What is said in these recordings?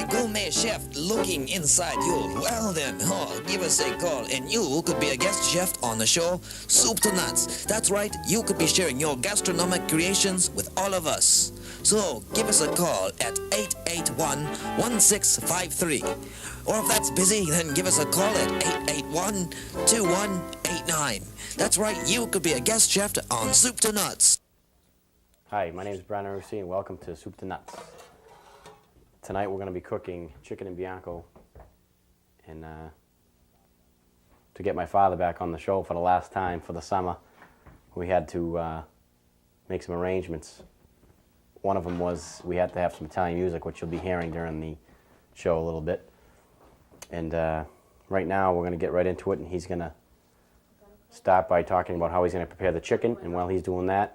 gourmet chef looking inside you? Well then, give us a call and you could be a guest chef on the show Soup to Nuts. That's right, you could be sharing your gastronomic creations with all of us. So give us a call at 881-1653. Or if that's busy, then give us a call at 881-2189. That's right, you could be a guest chef on Soup to Nuts. Hi, my name is Iarussi and welcome to Soup to Nuts. Tonight we're going to be cooking chicken and bianco, and to get my father back on the show for the last time for the summer, we had to make some arrangements. One of them was we had to have some Italian music, which you'll be hearing during the show a little bit. And right now we're going to get right into it, and he's going to start by talking about how he's going to prepare the chicken, and while he's doing that,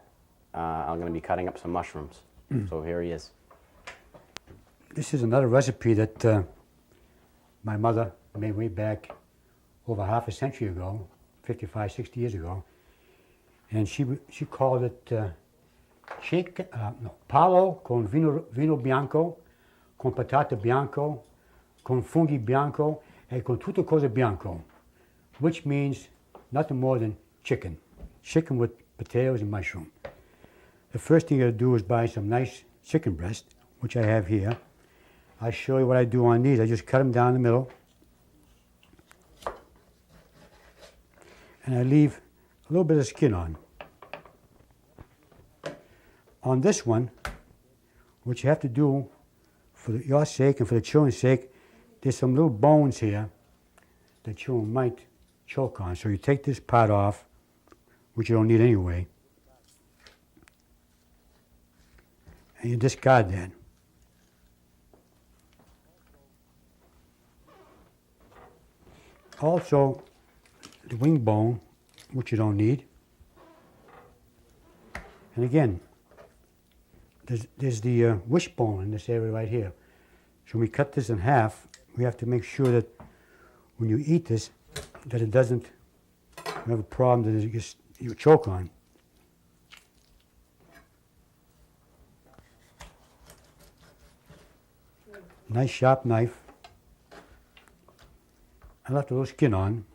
I'm going to be cutting up some mushrooms. So here he is. This is another recipe that my mother made way back over half a century ago, 55, 60 years ago. And she called it palo con vino bianco, con patata bianco, con funghi bianco, e con tutte cose bianco, which means nothing more than chicken. Chicken with potatoes and mushroom. The first thing you gotta do is buy some nice chicken breast, which I have here. I'll show you what I do on these. I just cut them down the middle. And I leave a little bit of skin on. On this one, what you have to do for your sake and for the children's sake, there's some little bones here that children might choke on. So you take this part off, which you don't need anyway, and you discard that. Also, the wing bone, which you don't need. And again, there's the wishbone in this area right here. So when we cut this in half, we have to make sure that when you eat this, that it doesn't have a problem that you choke on. Nice sharp knife. I left a little skin on.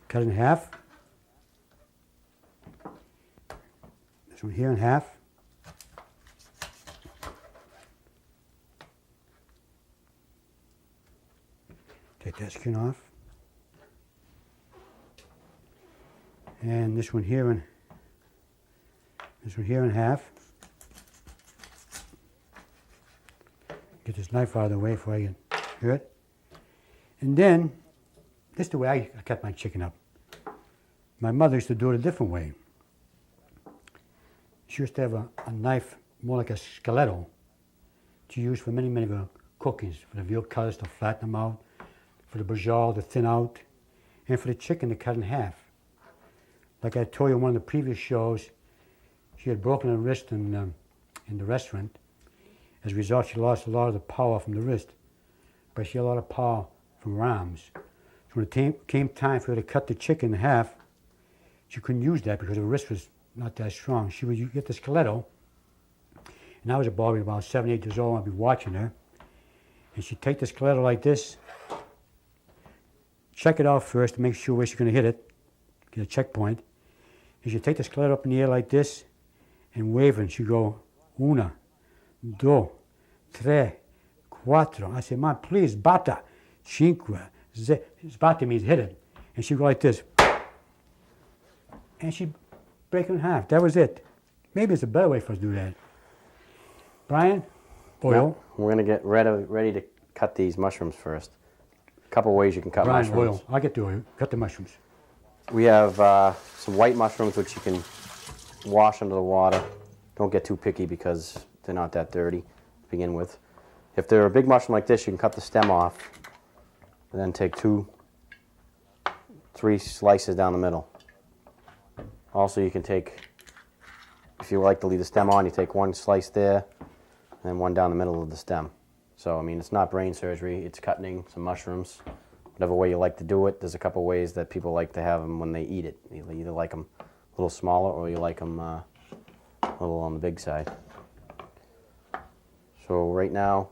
Cut in half. This one here in half. Take that skin off. And this one here in half. Get this knife out of the way before I get hurt. And then, this is the way I cut my chicken up. My mother used to do it a different way. She used to have a knife more like a stiletto to use for many, many of her cookings, for the veal cutlets to flatten them out, for the brujol to thin out, and for the chicken to cut in half. Like I told you in one of the previous shows, she had broken her wrist in the restaurant. As a result, she lost a lot of the power from the wrist, but she had a lot of power from her arms. So when it came time for her to cut the chicken in half, she couldn't use that because her wrist was not that strong. She would get the stiletto, and I was probably about 7, 8 years old. I'd be watching her, and she'd take the stiletto like this, check it out first to make sure where she's going to hit it, get a checkpoint. And she'd take the stiletto up in the air like this and wave it, and she'd go, 1, 2, 3, 4. I said, "Mom, please, bata, 5, 6." Bata means hit it. And she'd go like this. And she'd break it in half. That was it. Maybe it's a better way for us to do that. Brian, oil. Now, we're going to get ready to cut these mushrooms first. A couple ways you can cut mushrooms. Brian, oil. I'll get the oil. Cut the mushrooms. We have some white mushrooms which you can wash under the water. Don't get too picky because they're not that dirty to begin with. If they're a big mushroom like this, you can cut the stem off and then take 2, 3 slices down the middle. Also, you can take, if you like to leave the stem on, you take 1 slice there and then 1 down the middle of the stem. So, I mean, it's not brain surgery, it's cutting some mushrooms. Whatever way you like to do it, there's a couple ways that people like to have them when they eat it. You either like them a little smaller or you like them a little on the big side. So right now,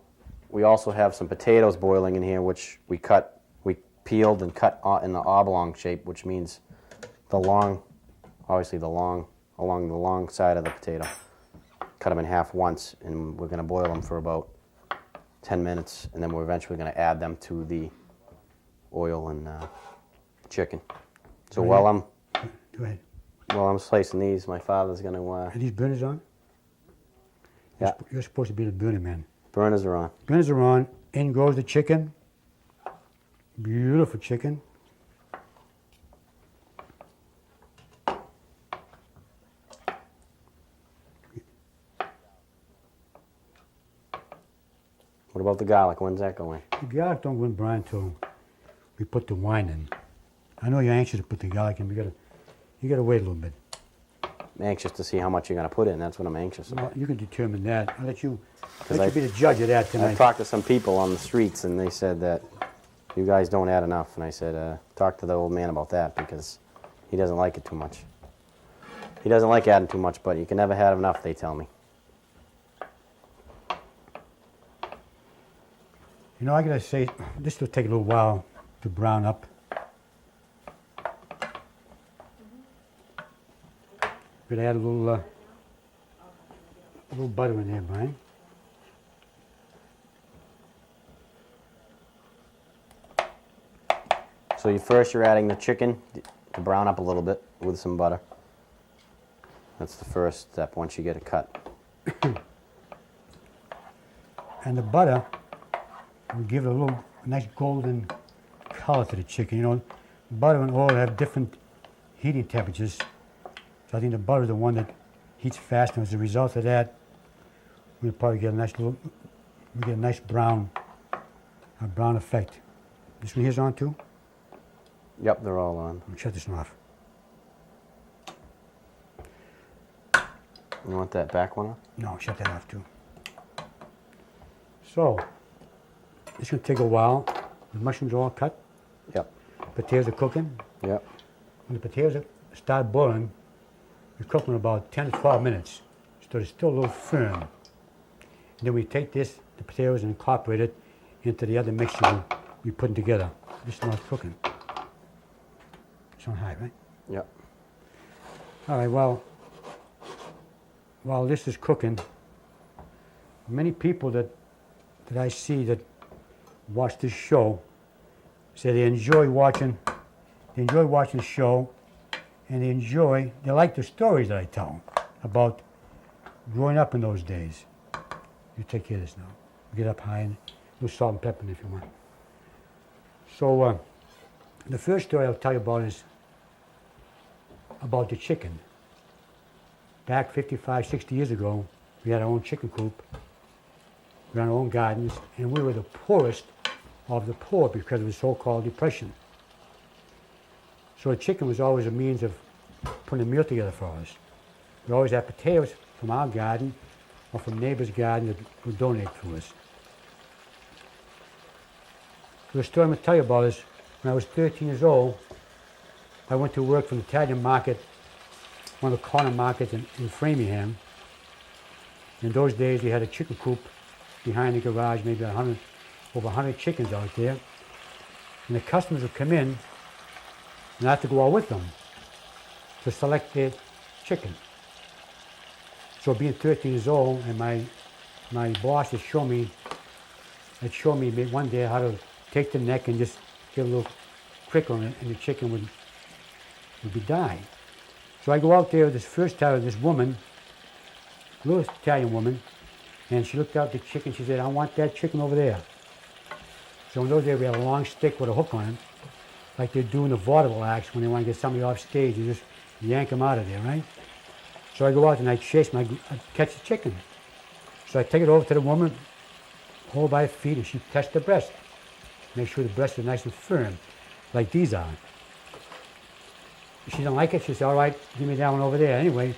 we also have some potatoes boiling in here, which we peeled and cut in the oblong shape, which means obviously along the long side of the potato. Cut them in half once, and we're going to boil them for about 10 minutes, and then we're eventually going to add them to the oil and chicken. So while I'm Go ahead. While I'm slicing these, my father's going to... Are these burners on? Yeah. You're supposed to be the burner man. Burners are on. Burners are on. In goes the chicken. Beautiful chicken. What about the garlic? When's that going? The garlic don't go in brine till we put the wine in. I know you're anxious to put the garlic in. You gotta wait a little bit. I'm anxious to see how much you're going to put in. That's what I'm anxious Well, about. you can determine that. I'll let you I- be the judge of that I've tonight. talked to some people on the streets, and they said that you guys don't add enough. And I said, talk to the old man about that, because he doesn't like it too much. He doesn't like adding too much, but you can never have enough, they tell me. You know, I gotta say, this will take a little while to brown up. We're gonna add a little butter in there, Brian. So first you're adding the chicken to brown up a little bit with some butter. That's the first step once you get it cut. And the butter will give it a nice golden color to the chicken. You know, butter and oil have different heating temperatures. So I think the butter is the one that heats faster. As a result of that, we'll probably get a nice brown effect. This one here's on too? Yep, they're all on. Let me shut this one off. You want that back one off? No, shut that off too. So, it's gonna take a while. The mushrooms are all cut. Yep. Potatoes are cooking. Yep. When the potatoes start boiling, we cook them about 10 to 12 minutes. So they're still a little firm. And then we take the potatoes and incorporate it into the other mixture we put together. This is not cooking. It's on high, right? Yep. All right, well, while this is cooking, many people that I see that watch this show say they enjoy watching the show, and they like the stories that I tell about growing up in those days. You take care of this now. Get up high and do salt and pepper if you want. So the first story I'll tell you about is about the chicken. Back 55, 60 years ago, we had our own chicken coop, we had our own gardens, and we were the poorest of the poor because of the so-called depression. So the chicken was always a means of putting a meal together for us. We always had potatoes from our garden or from neighbors' garden that would donate to us. So the story I'm going to tell you about is when I was 13 years old, I went to work for an Italian market, one of the corner markets in Framingham. In those days, we had a chicken coop behind the garage, maybe over 100 chickens out there. And the customers would come in, and I had to go out with them to select their chicken. So being 13 years old, and my boss had shown me one day how to take the neck and just give a little prick on it, and the chicken would be dying. So I go out there this first time with this woman, a little Italian woman, and she looked out the chicken. She said, "I want that chicken over there." So in those days we had a long stick with a hook on it, like they do in the vaudeville acts when they want to get somebody off stage. You just yank them out of there, right? So I go out and I catch the chicken. So I take it over to the woman, hold by the feet, and she tests the breast. Make sure the breast is nice and firm, like these are. If she didn't like it, she said, "All right, give me that one over there." Anyway,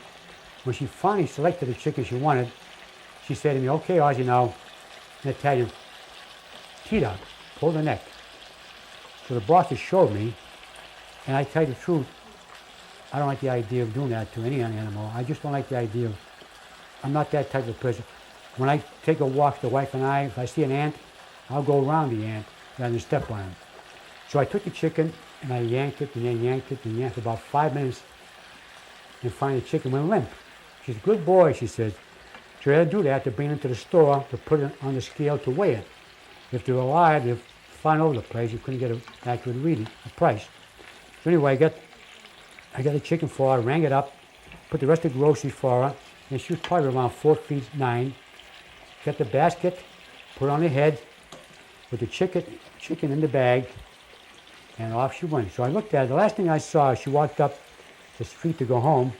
when she finally selected the chicken she wanted, she said to me, "Okay, Ozzie, now," in Italian, "tira, pull the neck." So the boss just showed me, and I tell you the truth, I don't like the idea of doing that to any animal. I just don't like the idea of, I'm not that type of person. when I take a walk, the wife and I, if I see an ant, I'll go around the ant rather than step on it. So I took the chicken and I yanked it and then yanked it and yanked it about 5 minutes, and finally the chicken went limp. She said, "Good boy," she said. So I had to do that to bring it to the store to put it on the scale to weigh it. If they were alive, they'd flying over the place. You couldn't get an accurate reading, a price. So anyway, I got the chicken for her, rang it up, put the rest of the groceries for her, and she was probably around 4'9". Got the basket, put it on her head, with the chicken in the bag, and off she went. So I looked at it. The last thing I saw, she walked up the street to go home,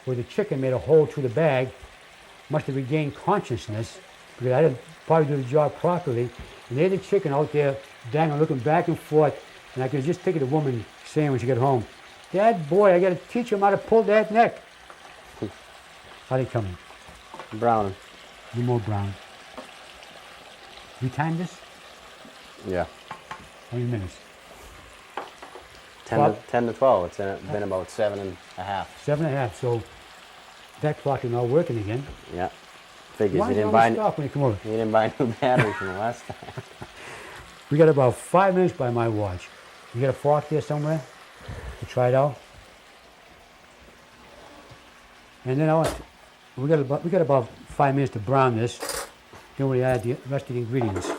where the chicken made a hole through the bag, must have regained consciousness, because I didn't probably do the job properly. And there's the chicken out there, dangling, looking back and forth, and I could just take it, the woman saying when she got home, "Dad, boy, I got to teach him how to pull that neck." How they coming? Brown. No more brown. We timed this? Yeah. How many minutes? 10 to 12. It's been about 7.5. 7.5. So that clock is now working again. Yeah. Figures Why you did didn't you buy. stop when you come over? You didn't buy new batteries from the last time. We got about 5 minutes by my watch. You got a fork there somewhere to try it out? And then we got about 5 minutes to brown this. Then we add the rest of the ingredients.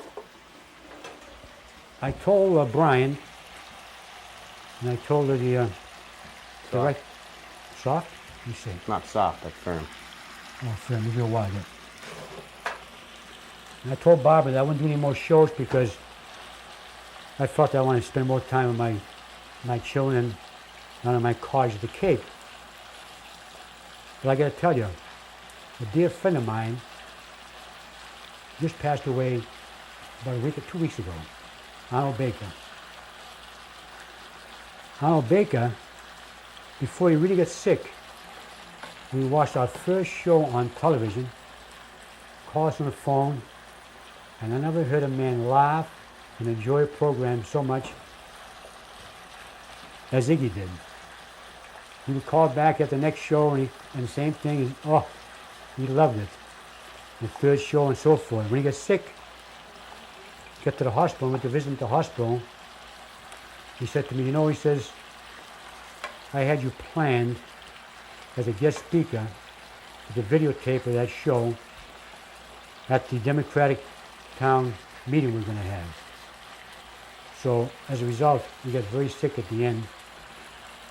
I told Brian, and I told her the right soft. You say? Not soft, but firm. Oh, firm. It'll be a while yet. And I told Barbara that I wouldn't do any more shows because I felt I wanted to spend more time with my children and on my cottage at the Cape. But I got to tell you, a dear friend of mine just passed away about a week or 2 weeks ago. Arnold Baker. Arnold Baker, before he really got sick, we watched our first show on television, called us on the phone, and I never heard a man laugh and enjoy a program so much as Iggy did. He would call back at the next show and the same thing, he loved it. The third show and so forth. When he got sick, got to the hospital, went to visit him at the hospital, he said to me, he says, "I had you planned as a guest speaker at the videotape of that show at the Democratic town meeting we're going to have." So as a result, we got very sick at the end,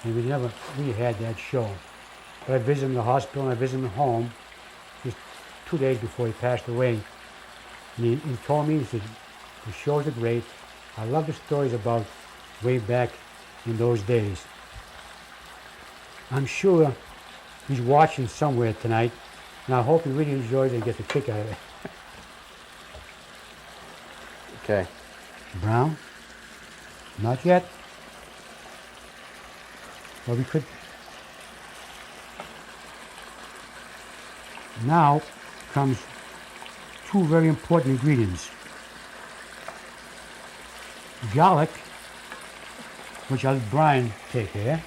and we never really had that show. But I visited him in the hospital and I visited him at home just 2 days before he passed away. And he told me, he said, "The shows are great. I love the stories about way back in those days." I'm sure he's watching somewhere tonight, and I hope he really enjoys it and gets a kick out of it. Okay. Brown? Not yet. Well, we could. Now comes two very important ingredients. Garlic, which I'll let Brian take care,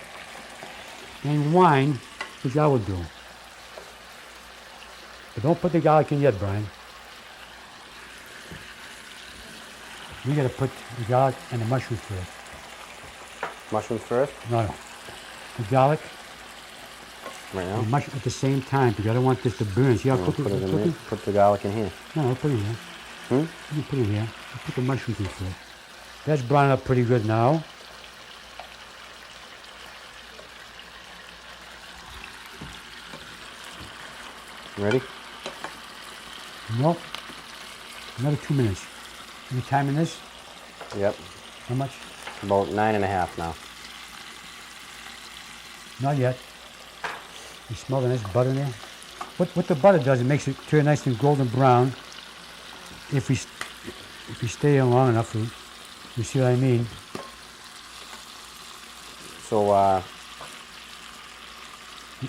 and wine, which I will do. But don't put the garlic in yet, Brian. We gotta put the garlic and the mushrooms first. Mushrooms first? No. The garlic Right now? and mushroom at the same time, because I don't want this to burn. See how quickly Put it in it's cooking? there. Put the garlic in here. No, I'll put it in here. Hmm? You put it in here. I'll put the mushrooms in first. That's browned up pretty good now. Ready? Nope. Another 2 minutes. Any time in this? Yep. How much? About 9.5 now. Not yet. You smell the nice butter in there? What the butter does, it makes it turn nice and golden brown. If we stay in long enough, you see what I mean? So,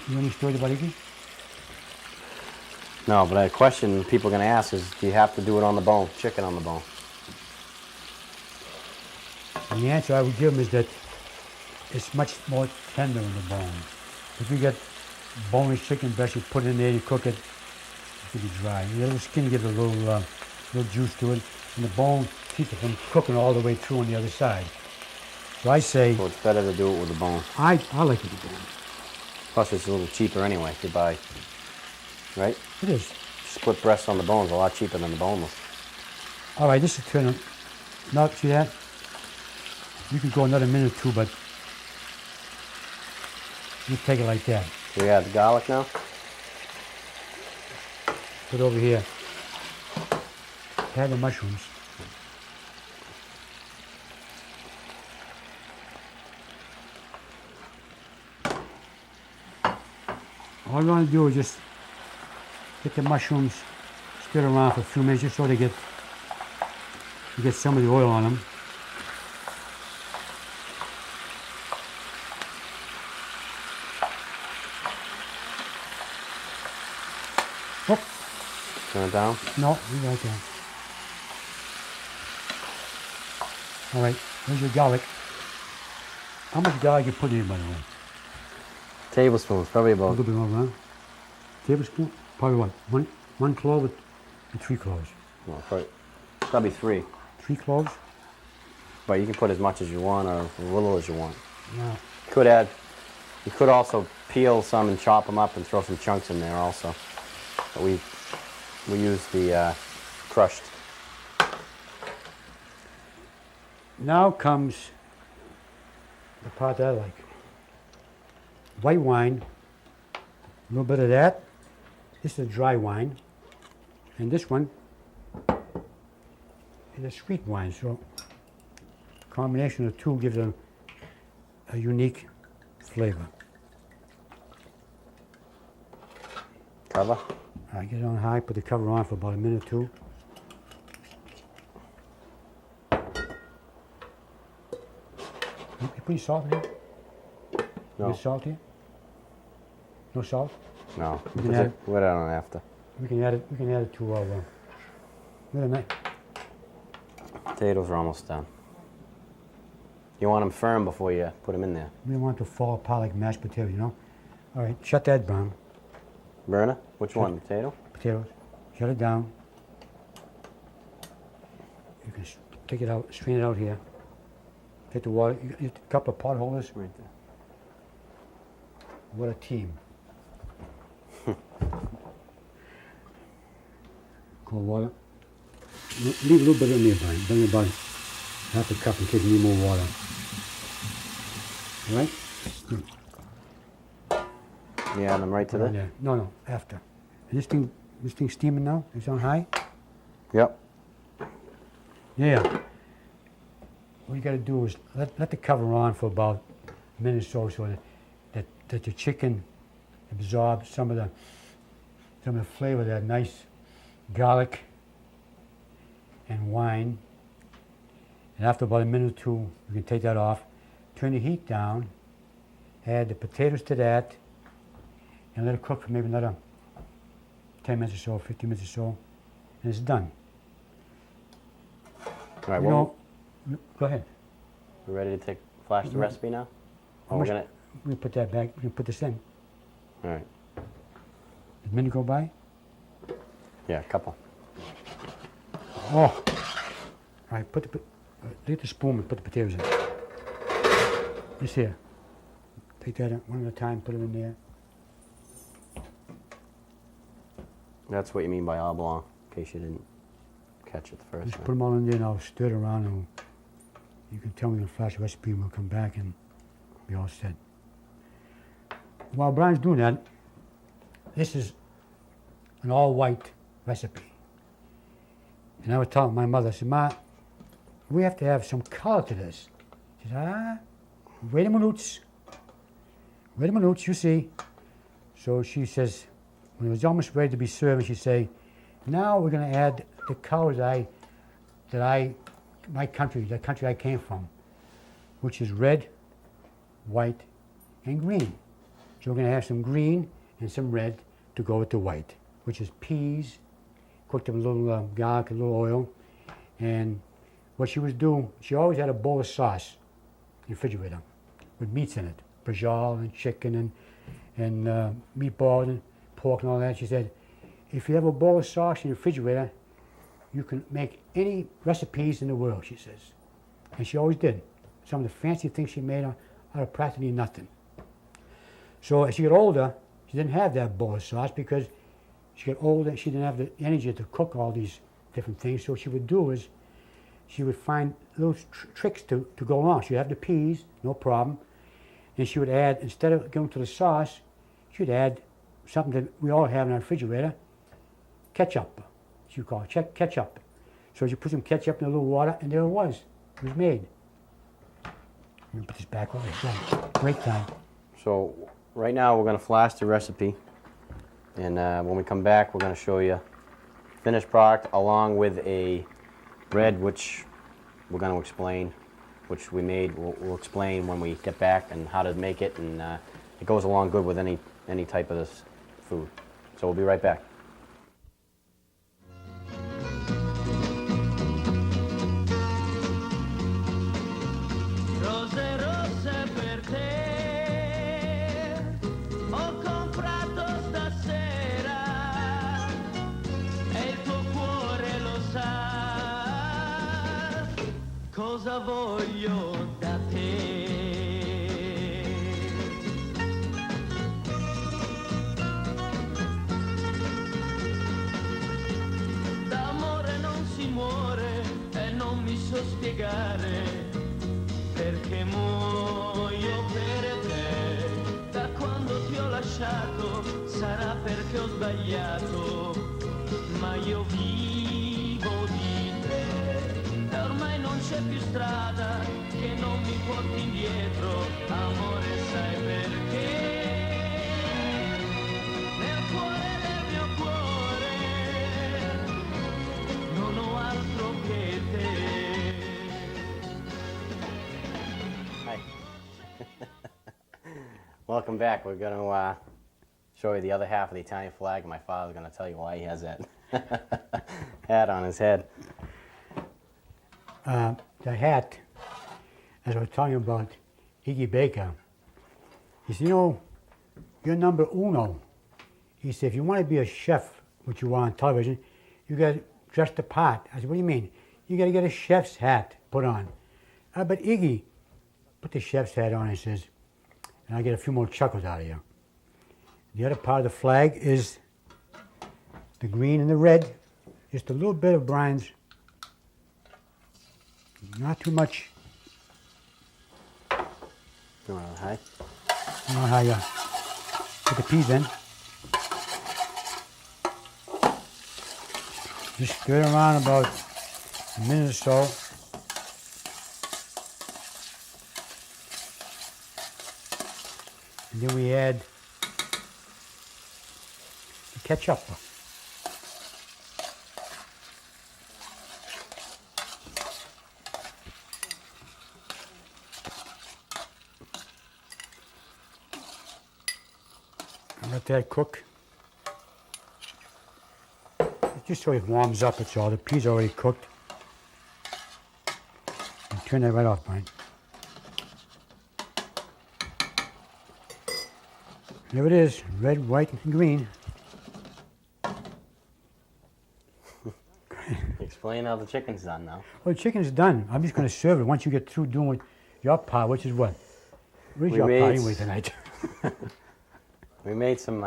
You any stories about Iggy? no, but a question people are going to ask is, do you have to do it on the bone, chicken on the bone? And the answer I would give them is that it's much more tender in the bone. If you get boneless chicken breast, you put it in there, you cook it, to be dry. The little skin gives a little juice to it, and the bone keeps it from cooking all the way through on the other side. So I say, So it's better to do it with the bone. I like it with the bone. Plus, it's a little cheaper anyway if you buy, right? It is. Split breasts on the bone's a lot cheaper than the boneless. All right, this is turning. No, see that? You can go another minute or two, but you take it like that. So we add the garlic now. Put it over here. Add the mushrooms. All you want to do is just get the mushrooms stirred around for a few minutes just so you get some of the oil on them. Oh, Turn it down. no, leave it right there. All right, there's your garlic. How much garlic you put in, by the way? Tablespoons, probably A about. little bit more, huh? Tablespoon? Probably what? One clove and 3 cloves. Well, probably 3. 3 cloves? But you can put as much as you want or as little as you want. No. You could also peel some and chop them up and throw some chunks in there also. But we use the crushed. Now comes the part that I like. White wine, a little bit of that. This is a dry wine. And this one is a sweet wine. So combination of the two gives a unique flavor. Cover. All right, get it on high, put the cover on for about a minute or two. You putting salt in here? No. You salt here? No salt? No. You can add it. Put it on after. We can add it. We can add it to our. Wait a minute. Potatoes are almost done. You want them firm before you put them in there. We don't want it to fall apart like mashed potatoes, you know. All right, shut that down. Burner? Which one? Potato? Potatoes. Shut it down. You can take it out, strain it out here. Take the water. You got a couple of pot holders. Right there. What a team. Cold water. Leave a little bit in there, Brian. Bring about half a cup in case you need more water. All right? Good. You add them right to this? Yeah. No, after. And this thing's steaming now? It's on high? Yep. Yeah. What you got to do is let the cover on for about a minute or so that the chicken absorbs some of the flavor of that nice garlic and wine. And after about a minute or two, you can take that off. Turn the heat down. Add the potatoes to that, and let it cook for maybe another 10 minutes or so, 15 minutes or so, and it's done. All right, You well, know, go ahead. we ready to flash the recipe now? Oh, we're gonna. We put that back. We can put this in. All right. Did a minute go by? Yeah, a couple. Oh. All right, take the spoon and put the potatoes in. This here. Take that one at a time, put it in there. That's what you mean by oblong, in case you didn't catch it the first Just time. put them all in there and I'll stir it around and you can tell me the flash recipe and we'll come back and be all set. While Brian's doing that, this is an all-white recipe. And I was telling my mother, I said, Ma, we have to have some color to this. She said, wait a minute, you see. So she says, when it was almost ready to be served, she say, now we're going to add the colors my country, the country I came from, which is red, white, and green. So we're going to have some green and some red to go with the white, which is peas, cooked in a little garlic, a little oil. And what she was doing, she always had a bowl of sauce in the refrigerator with meats in it, brinjal and chicken and meatballs and pork and all that. She said, if you have a bowl of sauce in your refrigerator, you can make any recipes in the world, she says. And she always did. Some of the fancy things she made out of practically nothing. So as she got older, she didn't have that bowl of sauce because she got older, she didn't have the energy to cook all these different things. So what she would do is she would find little tricks to go along. She'd have the peas, no problem. And she would add, instead of going to the sauce, she would add something that we all have in our refrigerator, ketchup. She would call it ketchup. So she put some ketchup in a little water, and there it was. It was made. Let me put this back over here. Break time. So right now we're going to flash the recipe, and when we come back we're going to show you finished product along with a bread which we're going to explain, which we made. We'll explain when we get back and how to make it, and it goes along good with any type of this food. So we'll be right back. Cosa voglio da te? D'amore non si muore e non mi so spiegare perché muoio per te. Da quando ti ho lasciato sarà perché ho sbagliato, ma io vivo di te. Ormai non c'è più strada che non mi porti indietro, amore, sai perché? Nel cuore del mio cuore non ho altro che te. Hi. Welcome back. We're going to show you the other half of the Italian flag. My father's going to tell you why he has that hat on his head. The hat, as I was talking about Iggy Baker, he said, you know, you're number uno. He said, if you want to be a chef, which you want on television, you got to dress the part. I said, what do you mean? You got to get a chef's hat put on. But Iggy put the chef's hat on, he says, and I get a few more chuckles out of you. The other part of the flag is the green and the red, just a little bit of Brian's. Not too much. You want to hide? I don't know how you put the peas in. Just stir it around about a minute or so. And then we add the ketchup. Let that cook. Just so it warms up, it's all. The peas are already cooked. And turn that right off, Brian. There it is, red, white, and green. Explain how the chicken's done now. Well, the chicken's done. I'm just going to serve it once you get through doing your part, which is what? Where's your part anyway tonight? We made some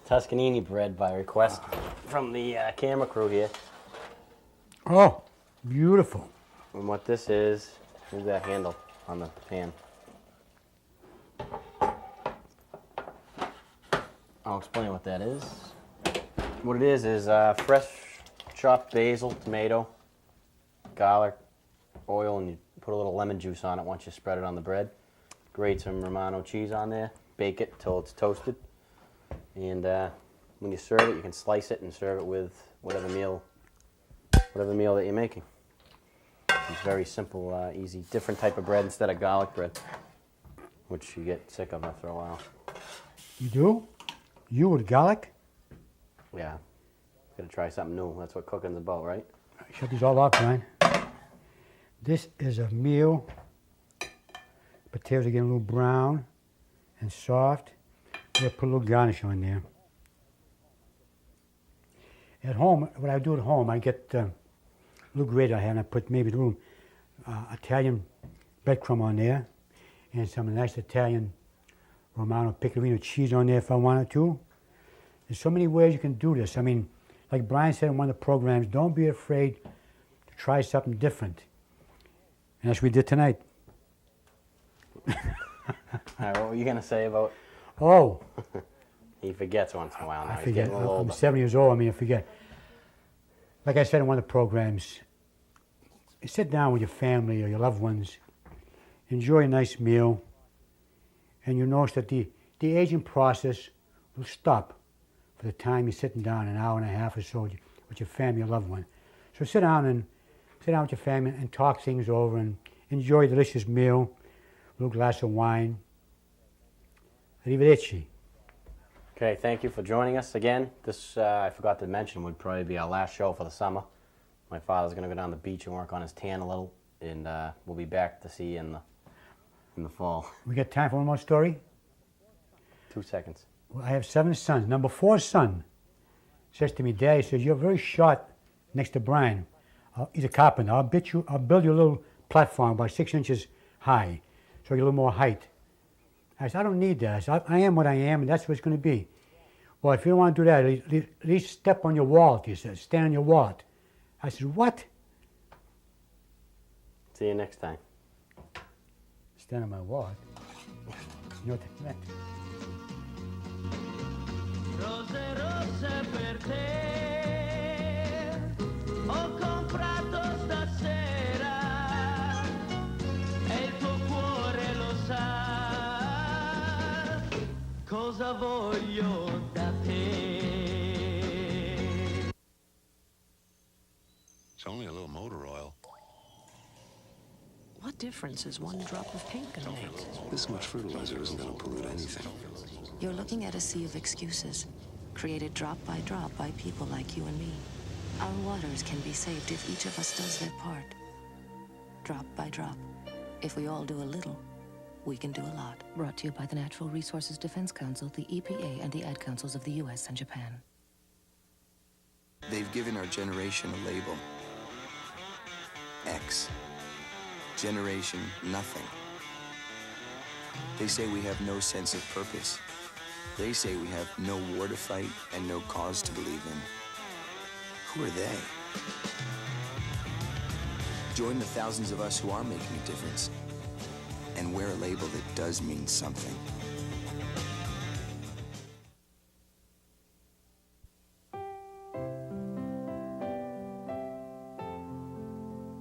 Tuscanini bread by request from the camera crew here. Oh, beautiful. And what this is that handle on the pan. I'll explain what that is. What it is fresh chopped basil, tomato, garlic, oil, and you put a little lemon juice on it once you spread it on the bread. Grate some Romano cheese on there. Bake it till it's toasted, and when you serve it, you can slice it and serve it with whatever meal that you're making. It's very simple, easy, different type of bread instead of garlic bread, which you get sick of after a while. You do? You with garlic? Yeah, gotta try something new. That's what cooking's about, right? Shut these all off, Brian. This is a meal. Potatoes are getting a little brown and soft. We'll put a little garnish on there. At home, what I do at home, I get a little grater I have, and I put maybe a little Italian breadcrumb on there, and some nice Italian Romano Pecorino cheese on there if I wanted to. There's so many ways you can do this. I mean, like Brian said in one of the programs, don't be afraid to try something different. And that's what we did tonight. All right, what were you going to say about... Oh. He forgets once in a while now. I He's forget. getting a little I'm older. 70 years old. I mean, I forget. Like I said in one of the programs, sit down with your family or your loved ones, enjoy a nice meal, and you notice that the aging process will stop for the time you're sitting down, an hour and a half or so with your family or loved one. So sit down with your family and talk things over and enjoy a delicious meal, a little glass of wine. Arrivederci. Okay, thank you for joining us again. This, I forgot to mention, would probably be our last show for the summer. My father's going to go down the beach and work on his tan a little, and we'll be back to see you in the fall. We got time for one more story? 2 seconds. Well, I have 7 sons. Number 4 son says to me, Dad, he says, you're very short next to Brian. He's a carpenter. I'll build you a little platform about 6 inches high, so you get a little more height. I said, I don't need that. I said, I am what I am, and that's what it's going to be. Well, if you don't want to do that, at least step on your wallet, he said. Stand on your wallet. I said, what? See you next time. Stand on my wallet? You know what that meant? Rose rosse per te ho comprato stasera e il tuo cuore lo sa cosa voglio da te. It's only a little motor oil. What difference is one drop of paint gonna make? This much fertilizer isn't going to pollute anything. You're looking at a sea of excuses, created drop by people like you and me. Our waters can be saved if each of us does their part. Drop by drop. If we all do a little, we can do a lot. Brought to you by the Natural Resources Defense Council, the EPA, and the Ad Councils of the US and Japan. They've given our generation a label. X. Generation Nothing. They say we have no sense of purpose. They say we have no war to fight and no cause to believe in. Who are they? Join the thousands of us who are making a difference and wear a label that does mean something.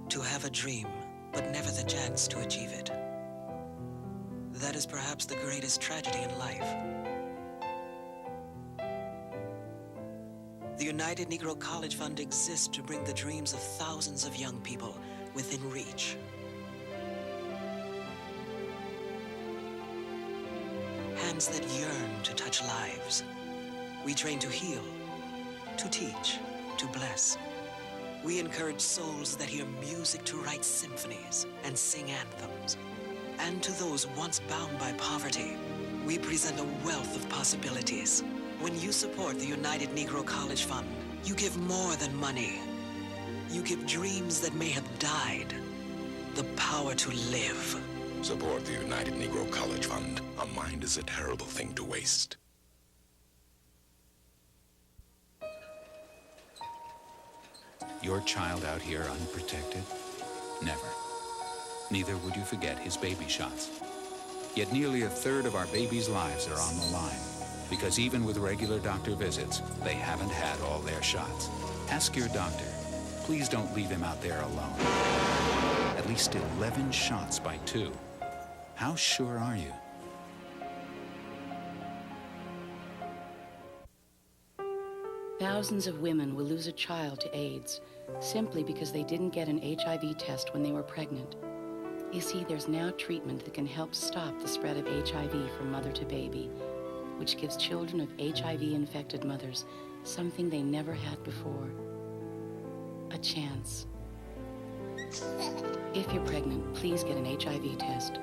To have a dream, but never the chance to achieve it. That is perhaps the greatest tragedy in life. The United Negro College Fund exists to bring the dreams of thousands of young people within reach. Hands that yearn to touch lives. We train to heal, to teach, to bless. We encourage souls that hear music to write symphonies and sing anthems. And to those once bound by poverty, we present a wealth of possibilities. When you support the United Negro College Fund, you give more than money. You give dreams that may have died, the power to live. Support the United Negro College Fund. A mind is a terrible thing to waste. Your child out here unprotected? Never. Neither would you forget his baby shots. Yet nearly a third of our babies' lives are on the line, because even with regular doctor visits, they haven't had all their shots. Ask your doctor. Please don't leave him out there alone. At least 11 shots by 2. How sure are you? Thousands of women will lose a child to AIDS simply because they didn't get an HIV test when they were pregnant. You see, there's now treatment that can help stop the spread of HIV from mother to baby, which gives children of HIV-infected mothers something they never had before: a chance. If you're pregnant, please get an HIV test.